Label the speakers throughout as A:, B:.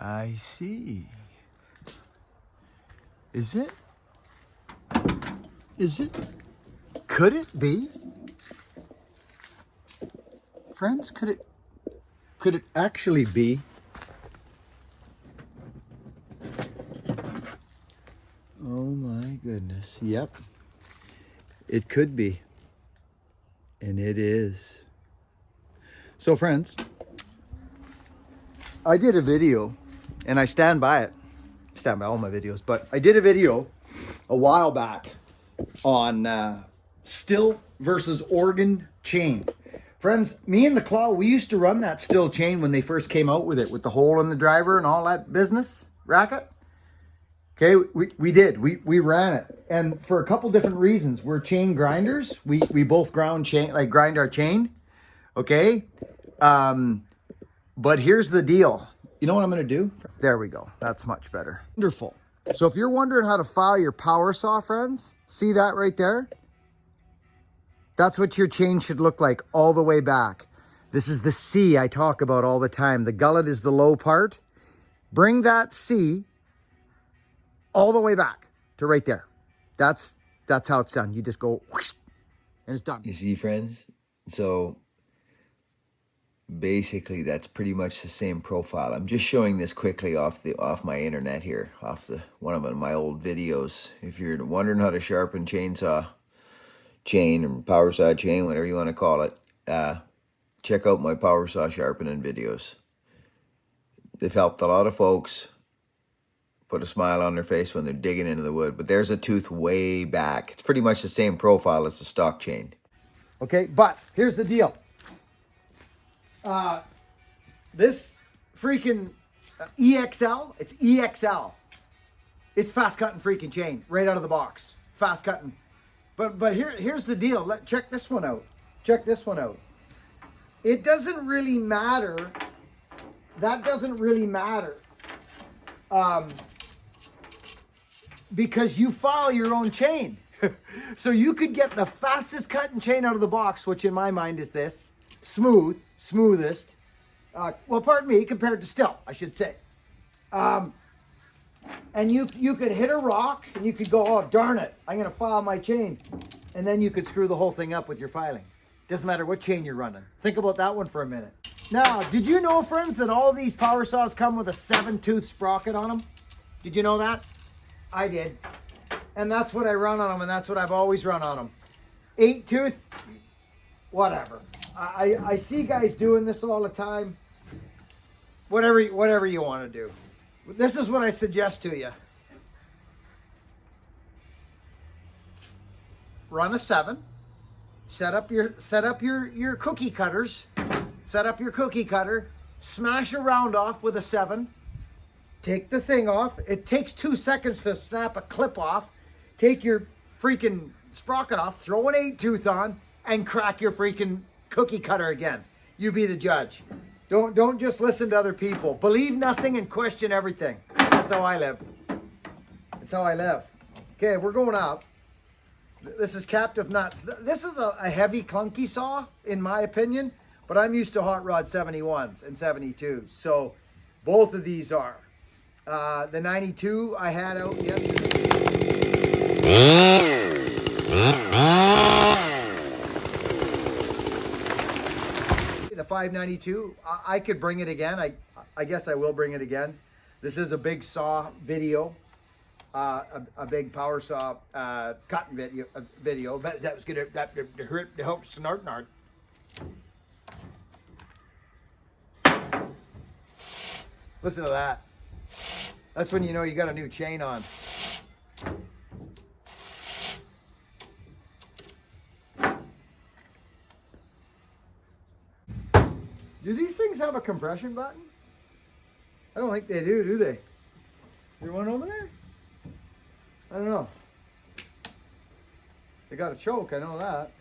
A: I see. Is it? Is it? Could it be? Friends, could it actually be? Oh my goodness. Yep. It could be. And it is. So friends, I did a video and I stand by it. I stand by all my videos, but I did a video a while back on still versus organ chain. Friends, me and the Claw, we used to run that still chain when they first came out with it, with the hole in the driver and all that business racket. Okay, we did. We ran it. And for a couple different reasons. We're chain grinders. We both grind our chain. Okay? But here's the deal. You know what I'm going to do? There we go. That's much better. Wonderful. So if you're wondering how to file your power saw, friends, see that right there? That's what your chain should look like all the way back. This is the C I talk about all the time. The gullet is the low part. Bring that C all the way back to right there. That's how it's done. You just go whoosh, and it's done.
B: You see, friends? So basically that's pretty much the same profile. I'm just showing this quickly off my internet here, off one of my old videos. If you're wondering how to sharpen chainsaw chain or power saw chain, whatever you want to call it, check out my power saw sharpening videos. They've helped a lot of folks put a smile on their face when they're digging into the wood. But there's a tooth way back. It's pretty much the same profile as the stock chain.
A: Okay, but here's the deal. This freaking EXL, it's EXL. It's fast cutting freaking chain right out of the box. Fast cutting. But here's the deal. Check this one out. Check this one out. It doesn't really matter. That doesn't really matter. Because you file your own chain. So you could get the fastest cutting chain out of the box, which in my mind is this. Smoothest. Well, pardon me, compared to still, I should say. And you could hit a rock and you could go, oh, darn it, I'm going to file my chain. And then you could screw the whole thing up with your filing. Doesn't matter what chain you're running. Think about that one for a minute. Now, did you know, friends, that all these power saws come with a 7-tooth sprocket on them? Did you know that? I did. And that's what I run on them, and that's what I've always run on them. 8-tooth, whatever. I see guys doing this all the time. Whatever you want to do. This is what I suggest to you. Run a 7. Set up your cookie cutters. Set up your cookie cutter. Smash a round off with a 7. Take the thing off. It takes 2 seconds to snap a clip off. Take your freaking sprocket off. Throw an 8-tooth on and crack your freaking cookie cutter again. You be the judge. Don't just listen to other people. Believe nothing and question everything. That's how I live. That's how I live. Okay, we're going up. This is captive nuts. This is a heavy, clunky saw, in my opinion, but I'm used to hot rod 71s and 72s. So both of these are. The 92 I had out yesterday. The 592, I could bring it again. I guess I will bring it again. This is a big saw video. A big power saw cutting video. That was gonna hurt the help snort nart. Listen to that. That's when you know you got a new chain on. Do these things have a compression button? I don't think they do they? There one over there? I don't know. They got a choke, I know that.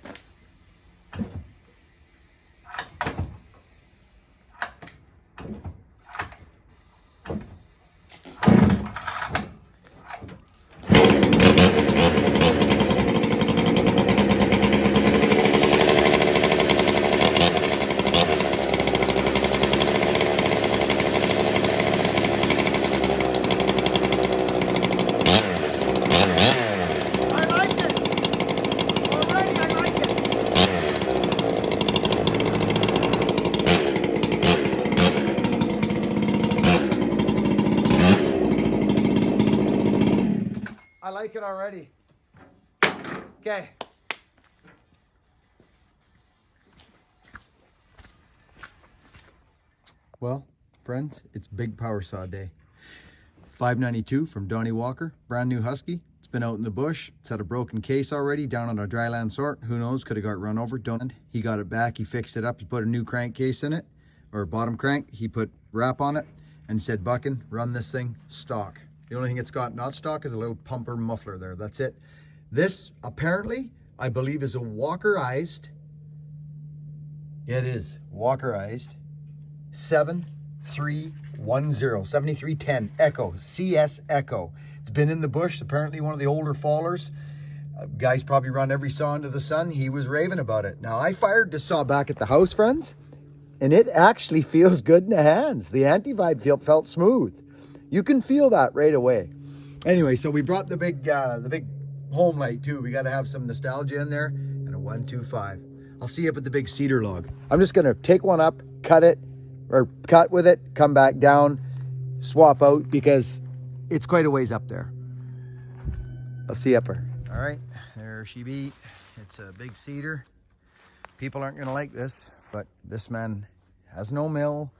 A: like it already. Okay.
C: Well, friends, it's Big Power Saw Day. 592 from Donnie Walker, brand new Husky. It's been out in the bush. It's had a broken case already down on our dryland sort. Who knows, could have got run over. Don't. He got it back, he fixed it up, he put a new crankcase in it, or bottom crank. He put wrap on it and said, Buckin, run this thing stock. The only thing it's got not stock is a little pumper muffler there. That's it. This, apparently, I believe is a Walkerized. It is Walkerized 7310 Echo, CS Echo. It's been in the bush, apparently one of the older fallers. Guys probably run every saw into the sun. He was raving about it. Now, I fired this saw back at the house, friends, and it actually feels good in the hands. The anti-vibe felt smooth. You can feel that right away. Anyway, so we brought the big home light too. We got to have some nostalgia in there, and a 125. I'll see you up at the big cedar log. I'm just gonna take one up, cut it, or cut with it, come back down, swap out, because it's quite a ways up there. I'll see you up there. All right, there she be. It's a big cedar. People aren't gonna like this, but this man has no mill.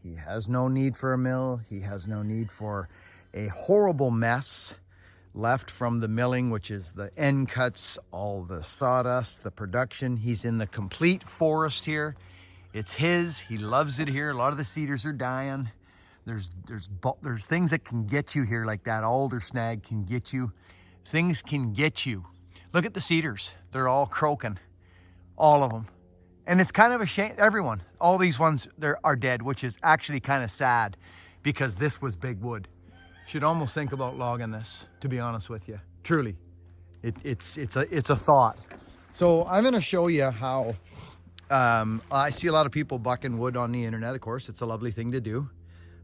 C: He has no need for a mill. He has no need for a horrible mess left from the milling, which is the end cuts, all the sawdust, the production. He's in the complete forest here. It's his. He loves it here. A lot of the cedars are dying. There's things that can get you here, like that alder snag can get you. Things can get you. Look at the cedars. They're all croaking, all of them. And it's kind of a shame. Everyone, all these ones are dead, which is actually kind of sad, because this was big wood. Should almost think about logging this, to be honest with you. Truly, it's a thought. So I'm going to show you how. I see a lot of people bucking wood on the internet. Of course, it's a lovely thing to do,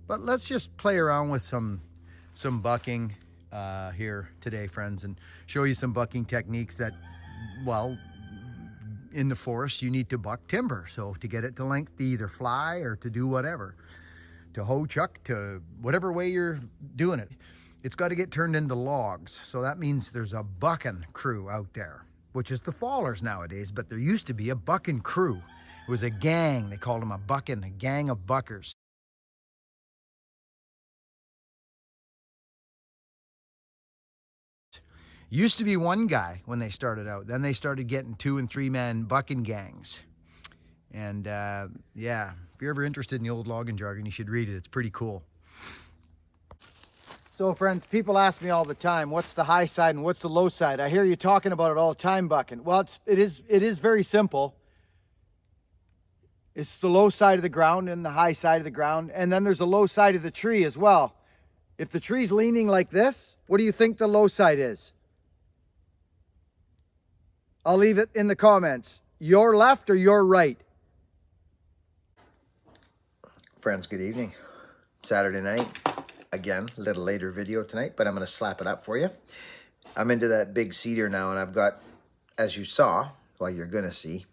C: but let's just play around with some bucking here today, friends, and show you some bucking techniques that, well, in the forest you need to buck timber. So to get it to length, to either fly or to do whatever, to hoe chuck, to whatever way you're doing it, it's got to get turned into logs. So that means there's a bucking crew out there, which is the fallers nowadays, but there used to be a bucking crew. It was a gang. They called them a bucking, a gang of buckers. Used to be one guy when they started out. Then they started getting 2- and 3-man bucking gangs. And yeah, if you're ever interested in the old logging jargon, you should read it. It's pretty cool.
A: So friends, people ask me all the time, what's the high side and what's the low side? I hear you talking about it all the time, bucking. Well, it is very simple. It's the low side of the ground and the high side of the ground. And then there's a low side of the tree as well. If the tree's leaning like this, what do you think the low side is? I'll leave it in the comments. Your left or your right?
B: Friends, good evening. Saturday night. Again, a little later video tonight, but I'm going to slap it up for you. I'm into that big cedar now, and I've got, as you saw, well, you're going to see,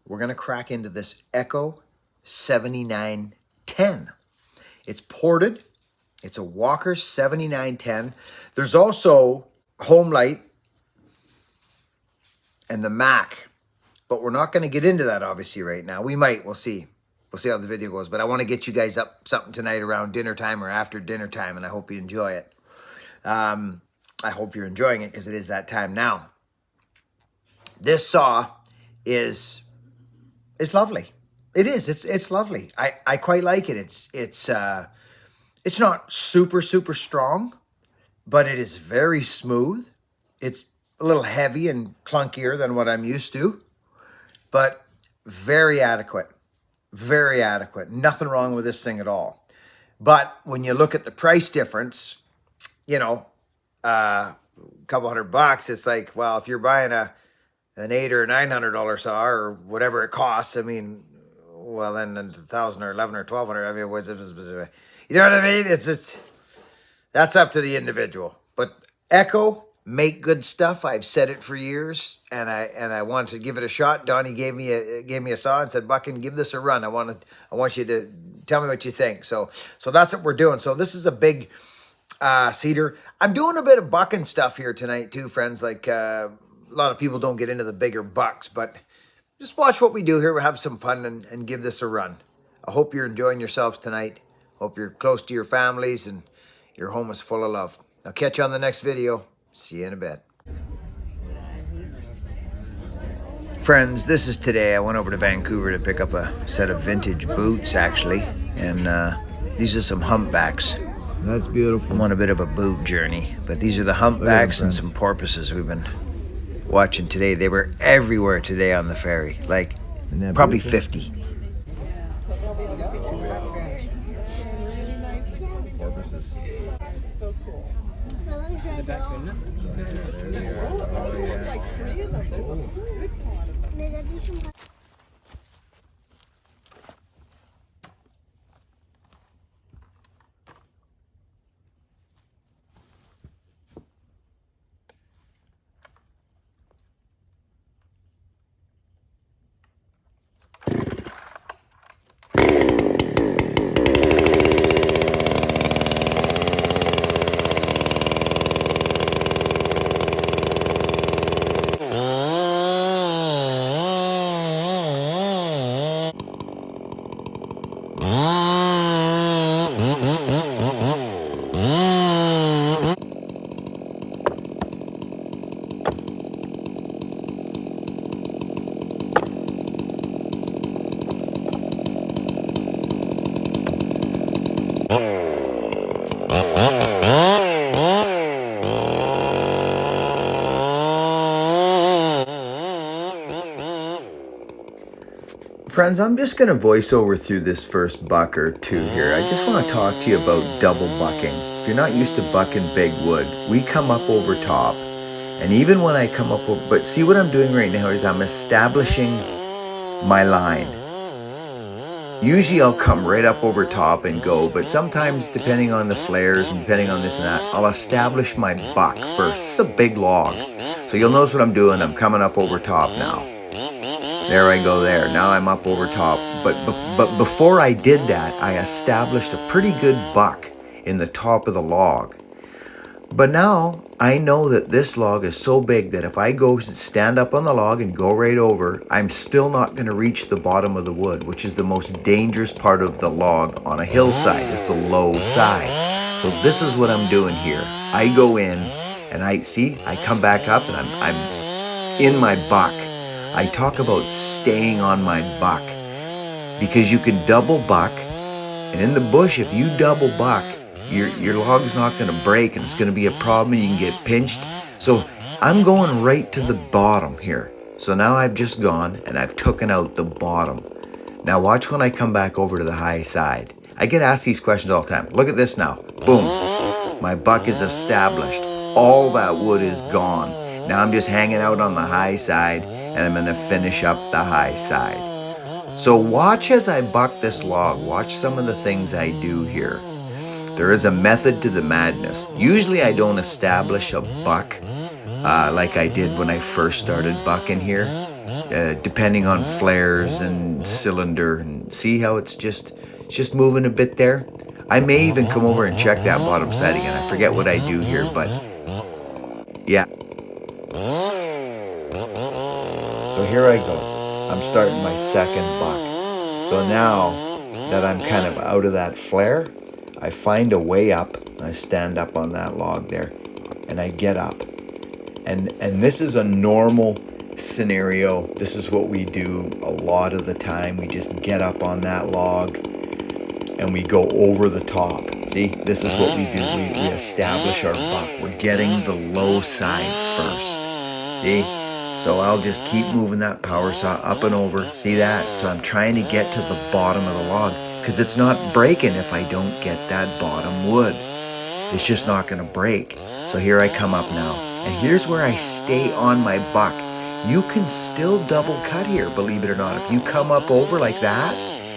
B: we're going to crack into this Echo 7910. It's ported. It's a Walker 7910. There's also Home Light and the Mac, but we're not going to get into that obviously right now. We might, we'll see. We'll see how the video goes, but I want to get you guys up something tonight around dinner time or after dinner time, and I hope you enjoy it. I hope you're enjoying it, because it is that time now. This saw is lovely. It is. It's lovely. I quite like it. It's not super strong, but it is very smooth. It's a little heavy and clunkier than what I'm used to, but very adequate. Very adequate. Nothing wrong with this thing at all. But when you look at the price difference, you know, a couple $100, it's like, well, if you're buying an $800 or $900 saw or whatever it costs, I mean, well, then it's $1,000 or $1,100 or $1,200. I mean, what's it? You know what I mean? It's that's up to the individual. But Echo, make good stuff. I've said it for years, and I wanted to give it a shot. Donnie gave me a saw and said, "Buckin, give this a run. I want you to tell me what you think." So that's what we're doing. So this is a big
A: Cedar. I'm doing a bit of bucking stuff here tonight too, friends. Like a lot of people don't get into the bigger bucks, but just watch what we do here. We'll have some fun and give this a run. I hope you're enjoying yourselves tonight. Hope you're close to your families and your home is full of love. I'll catch you on the next video. See you in a bit. Friends, this is today. I went over to Vancouver to pick up a set of vintage boots, actually. And these are some humpbacks.
B: That's beautiful.
A: I'm on a bit of a boot journey. But these are the humpbacks and some porpoises we've been watching today. They were everywhere today on the ferry. Like, probably beautiful? 50.
B: Porpoises.
D: So cool.
B: Friends, I'm just going to voice over through this first buck or two here. I just want to talk to you about double bucking. If you're not used to bucking big wood, we come up over top. And even when I come up, but see what I'm doing right now is I'm establishing my line. Usually I'll come right up over top and go, but sometimes depending on the flares and depending on this and that, I'll establish my buck first. It's a big log. So you'll notice what I'm doing. I'm coming up over top now. There I go there. Now I'm up over top. But before I did that, I established a pretty good buck in the top of the log. But now I know that this log is so big that if I go stand up on the log and go right over, I'm still not going to reach the bottom of the wood, which is the most dangerous part of the log on a hillside, is the low side. So this is what I'm doing here. I go in and I come back up and I'm in my buck. I talk about staying on my buck because you can double buck, and in the bush, if you double buck, your log's not going to break and it's going to be a problem and you can get pinched. So I'm going right to the bottom here. So now I've just gone and I've taken out the bottom. Now watch when I come back over to the high side. I get asked these questions all the time. Look at this now. Boom. My buck is established. All that wood is gone. Now I'm just hanging out on the high side and I'm going to finish up the high side. So watch as I buck this log. Watch some of the things I do here. There is a method to the madness. Usually I don't establish a buck like I did when I first started bucking here, depending on flares and cylinder. And see how it's just moving a bit there? I may even come over and check that bottom side again. I forget what I do here, but yeah. So here I go. I'm starting my second buck. So now that I'm kind of out of that flare, I find a way up. I stand up on that log there and I get up. And this is a normal scenario. This is what we do a lot of the time. We just get up on that log and we go over the top. See, this is what we do. We establish our buck. We're getting the low side first. See? So I'll just keep moving that power saw up and over. See that? So I'm trying to get to the bottom of the log because it's not breaking if I don't get that bottom wood. It's just not going to break. So here I come up now. And here's where I stay on my buck. You can still double cut here, believe it or not. If you come up over like that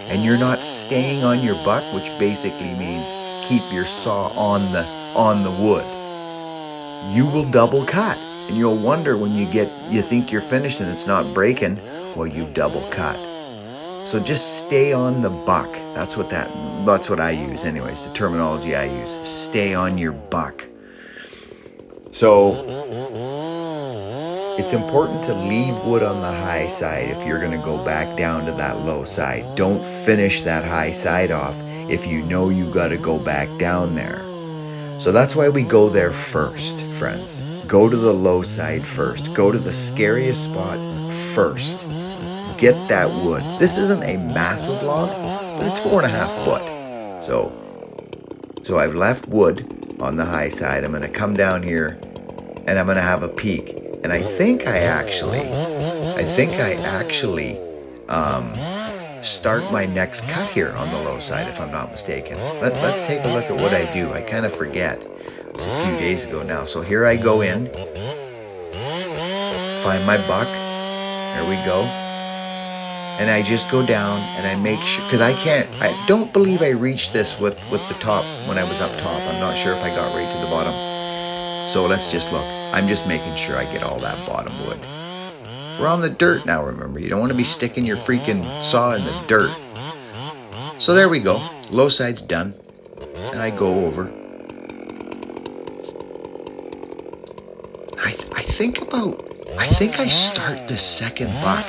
B: and you're not staying on your buck, which basically means keep your saw on the wood, you will double cut. And you'll wonder when you think you're finished and it's not breaking, well, you've double cut. So just stay on the buck. That's what that That's what I use anyways, the terminology I use. Stay on your buck. So it's important to leave wood on the high side if you're gonna go back down to that low side. Don't finish that high side off if you know you gotta go back down there. So that's why we go there first, friends. Go to the low side first. Go to the scariest spot first. Get that wood. This isn't a massive log, but it's 4.5 foot. So I've left wood on the high side. I'm gonna come down here and I'm gonna have a peek. And I think I actually start my next cut here on the low side, if I'm not mistaken. Let's take a look at what I do. I kind of forget. It's a few days ago now. So here I go in, find my buck. There we go. And I just go down and I make sure, because I don't believe I reached this with the top when I was up top. I'm not sure if I got right to the bottom. So let's just look. I'm just making sure I get all that bottom wood. We're on the dirt now, remember. You don't want to be sticking your freaking saw in the dirt. So there we go. Low side's done. And I go over. I think I start the second buck,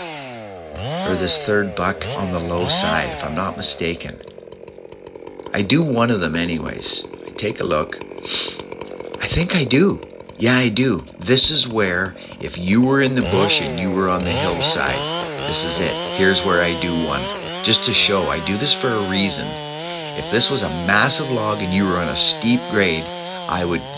B: or this third buck on the low side, if I'm not mistaken. I do one of them anyways. I take a look. I think I do. Yeah, I do. This is where, if you were in the bush and you were on the hillside, this is it. Here's where I do one. Just to show, I do this for a reason. If this was a massive log and you were on a steep grade,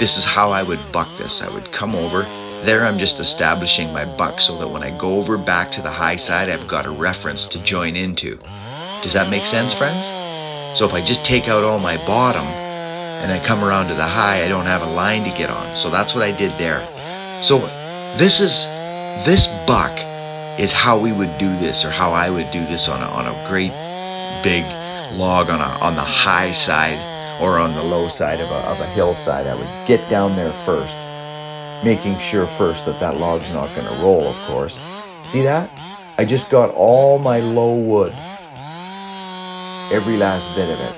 B: this is how I would buck this. I would come over. There I'm just establishing my buck so that when I go over back to the high side, I've got a reference to join into. Does that make sense, friends? So if I just take out all my bottom and I come around to the high, I don't have a line to get on. So that's what I did there. So this buck is how we would do this, or how I would do this on a great big log on the high side or on the low side of a hillside. I would get down there first, making sure first that log's not going to roll, of course. See that? I just got all my low wood, every last bit of it,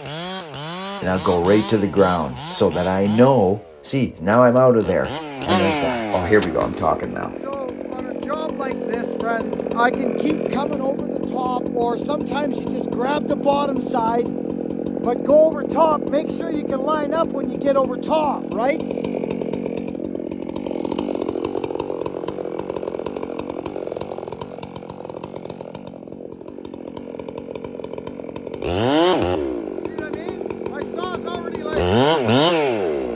B: and I'll go right to the ground so that I know. See, now I'm out of there, and there's that. Oh, here we go. I'm talking now.
A: So on a job like this, friends, I can keep coming over the top, or sometimes you just grab the bottom side, but go over top. Make sure you can line up when you get over top, right? See what I mean? My saw's already like,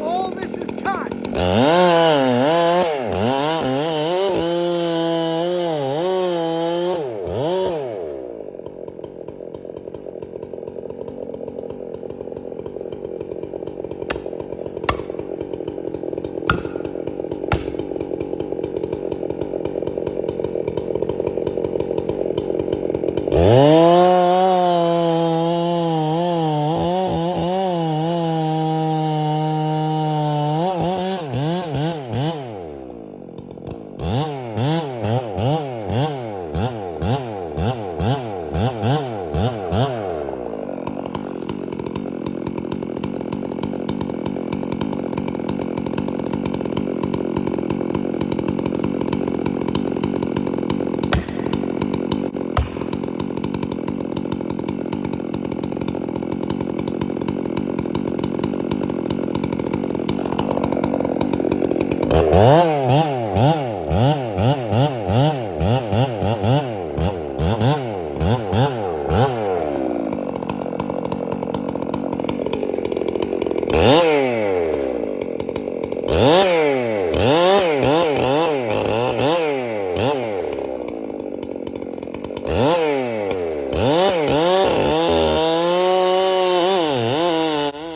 A: all this is cut.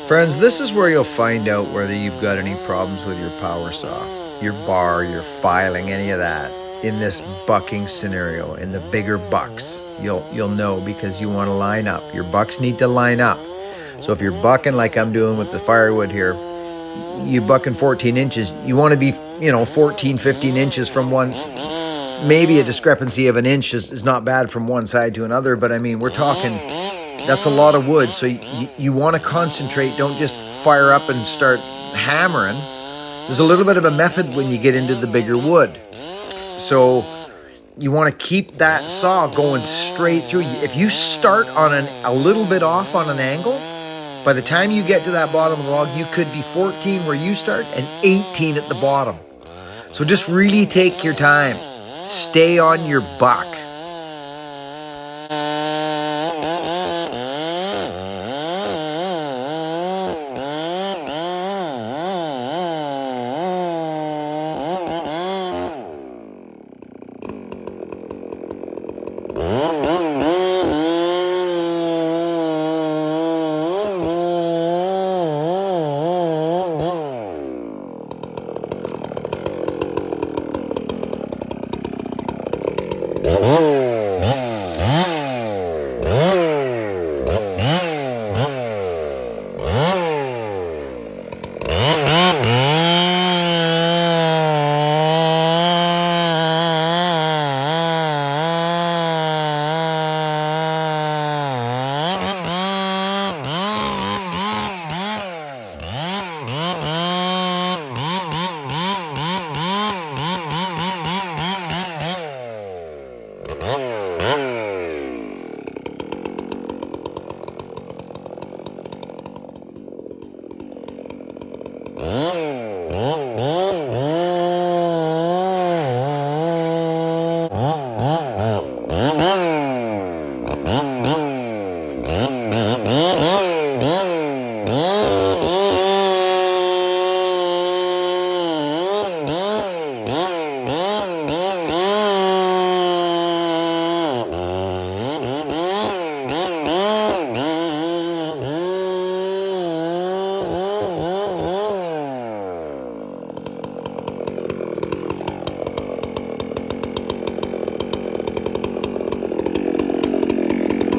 B: Friends, this is where you'll find out whether you've got any problems with your power saw, your bar, your filing, any of that. In this bucking scenario, in the bigger bucks, you'll know, because you want to line up. Your bucks need to line up. So if you're bucking like I'm doing with the firewood here, you bucking 14 inches, you want to be, 14, 15 inches from once. Maybe a discrepancy of an inch is not bad from one side to another, but I mean, we're talking, That's a lot of wood. So you want to concentrate. Don't just fire up and start hammering. There's a little bit of a method when you get into the bigger wood. So you want to keep that saw going straight through. If you start on a little bit off on an angle, by the time you get to that bottom of the log, you could be 14 where you start and 18 at the bottom. So just really take your time. Stay on your buck.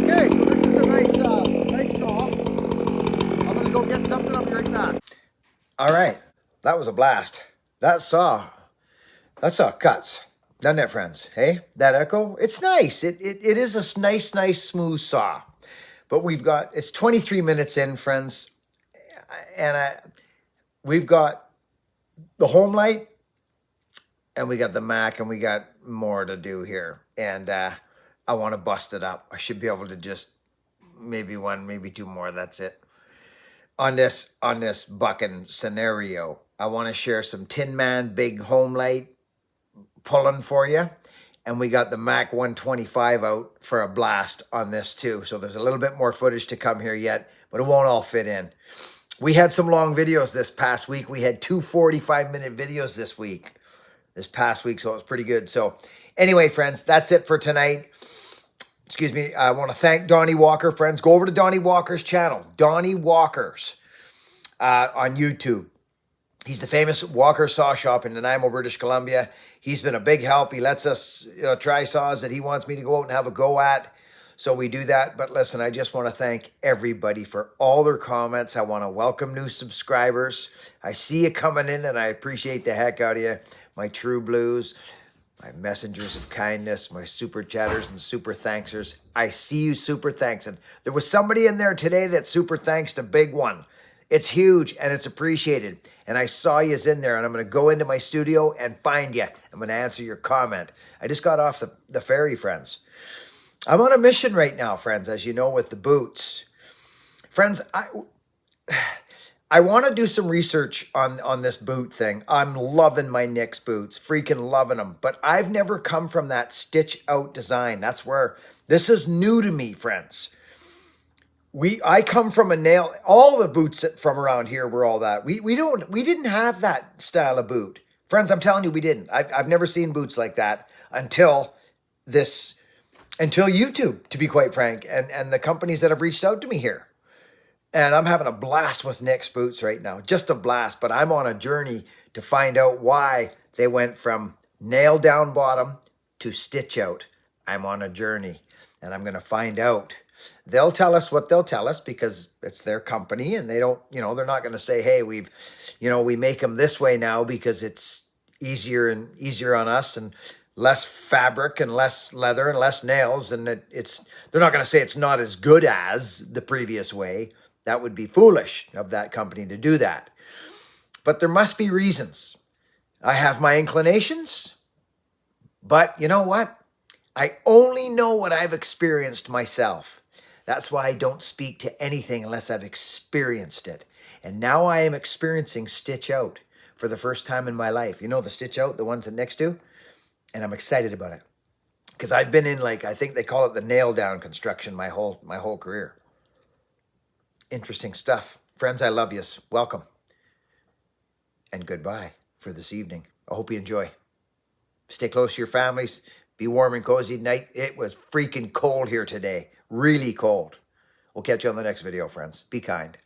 A: Okay, so this is a nice saw. I'm gonna go get something. I'll be right back.
B: All right, that was a blast. That saw cuts, doesn't it, friends? Hey, that echo, it's nice. It is a nice, smooth saw. But it's 23 minutes in, friends, and we've got the home light, and we got the Mac, and we got more to do here. And I want to bust it up. I should be able to just maybe one, maybe two more. That's it. On this bucking scenario, I want to share some Tin Man big home light pulling for you. And we got the Mac 125 out for a blast on this too. So there's a little bit more footage to come here yet, but it won't all fit in. We had some long videos this past week. We had 2 45-minute videos this past week, so it was pretty good. So anyway, friends, that's it for tonight. Excuse me. I want to thank Donnie Walker, friends. Go over to Donnie Walker's channel, Donnie Walker's on YouTube. He's the famous Walker Saw Shop in Nanaimo, British Columbia. He's been a big help. He lets us try saws that he wants me to go out and have a go at. So we do that. But listen, I just want to thank everybody for all their comments. I want to welcome new subscribers. I see you coming in, and I appreciate the heck out of you. My True Blues, my messengers of kindness, my super chatters and super thanksers. I see you super thanks. And there was somebody in there today that super thanks a big one. It's huge and it's appreciated. And I saw yous in there, and I'm going to go into my studio and find you. I'm going to answer your comment. I just got off the ferry, friends. I'm on a mission right now, friends, as you know, with the boots. Friends, I want to do some research on this boot thing. I'm loving my Nick's boots, freaking loving them. But I've never come from that stitch out design. That's where this is new to me, friends. I come from a nail. All the boots from around here were all that. We didn't have that style of boot, friends. I'm telling you, we didn't. I've never seen boots like that until YouTube, to be quite frank, and the companies that have reached out to me here. And I'm having a blast with Nick's boots right now, just a blast. But I'm on a journey to find out why they went from nail down bottom to stitch out. I'm on a journey, and I'm going to find out. They'll tell us what they'll tell us because it's their company, and they don't, they're not going to say, hey, we make them this way now because it's easier on us. And
A: less fabric and less leather and less nails, and they're not going to say it's not as good as the previous way. That would be foolish of that company to do that. But there must be reasons. I have my inclinations, but you know what? I only know what I've experienced myself. That's why I don't speak to anything unless I've experienced it. And now I am experiencing stitch out for the first time in my life. You know the stitch out, the ones that next to? And I'm excited about it. Because I've been in, like, I think they call it the nail down construction my whole career. Interesting stuff. Friends, I love yous. Welcome. And goodbye for this evening. I hope you enjoy. Stay close to your families. Be warm and cozy tonight. It was freaking cold here today. Really cold. We'll catch you on the next video, friends. Be kind.